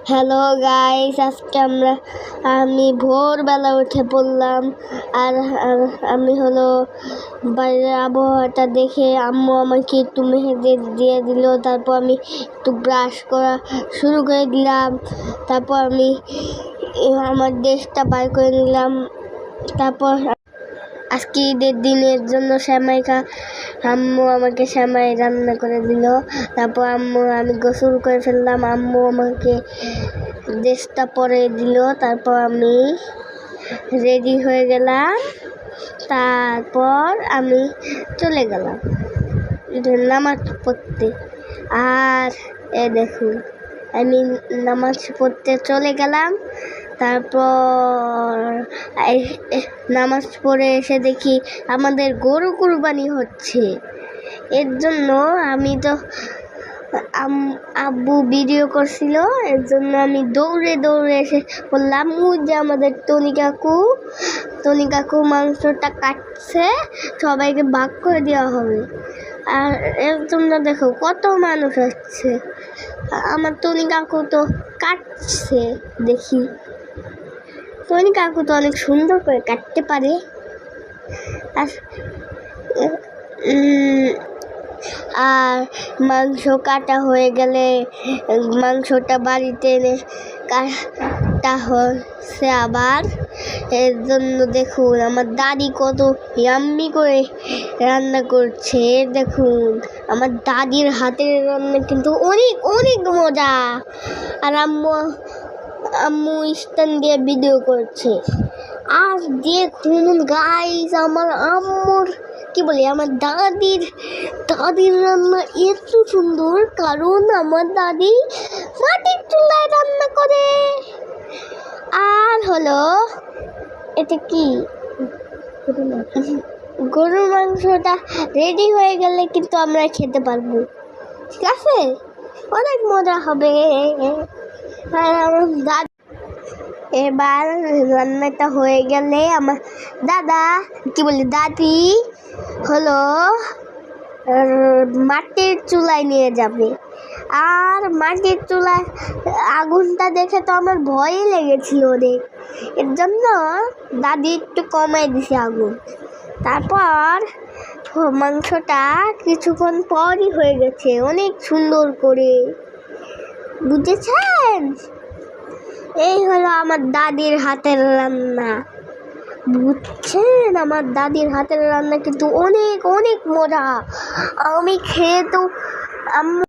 Hello guys, আজকে আমি ভোরবেলা উঠে পড়লাম। আর আমি বাইরের আবহাওয়াটা দেখে আম্মু আমাকে একটু মেহেদি দিয়ে দিল। তারপর আমি একটু ব্রাশ করা শুরু করে দিলাম। তারপর আমি আমার ড্রেসটা বার করে নিলাম। তারপর আজকে ঈদের দিনের জন্য আম্মু আমাকে সেমাই রান্না করে দিল। তারপর আমি গোসল করে ফেললাম। আম্মু আমাকে ড্রেসটা পরে দিল। তারপর আমি রেডি হয়ে গেলাম। তারপর আমি চলে গেলাম নামাজ পড়তে। আর দেখুন, আমি নামাজ পড়তে চলে গেলাম। তারপর নামাজ পড়ে এসে দেখি আমাদের গরু কুরবানি হচ্ছে। এর জন্য আব্বু ভিডিও করছিল, এর জন্য আমি দৌড়ে এসে বললাম যে আমাদের টনি কাকু মাংসটা কাটছে, সবাইকে ভাগ করে দেওয়া হবে। আর এর জন্য দেখো কত মানুষ আসছে। আমার টনি কাকু তো কাটছে, দেখি টনি কাকু তো অনেক সুন্দর করে কাটতে পারে। আর মাংস কাটা হয়ে গেলে মাংসটা বাড়িতে এনে কাটা হচ্ছে আবার। এর জন্য দেখুন আমার দাদি কত ইয়াম্মি করে রান্না করছে। দেখুন আমার দাদির হাতের রান্না কিন্তু অনেক অনেক মজা। আর আম্মু স্ট্যান্ড দিয়ে ভিডিও করছে। আর দেখুন গাইস, আমার আম্মুর আমার দাদির রান্না এত সুন্দর, কারণ আমার দাদি মাটির চুলায় রান্না করে। আর এটা কি গরুর মাংসটা রেডি হয়ে গেলে কিন্তু আমরা খেতে পারবো, ঠিক আছে? অনেক মজা হবে। আর আমার এবার রান্নাটা হয়ে গেলে আমার দাদি মাটির চুলায় নিয়ে যাবে। আর মাটির চুলায় আগুনটা দেখে তো আমার ভয়ই লেগেছিল অনেক। এর জন্য দাদি একটু কমাই দিছে আগুন। তারপর মাংসটা কিছুক্ষণ পরই হয়ে গেছে অনেক সুন্দর করে, বুঝেছেন? এই আমার দাদির হাতের রান্না, বুঝছেন? আমার দাদির হাতের রান্না কিন্তু অনেক অনেক মজা। আমি খেয়ে তো আম্মু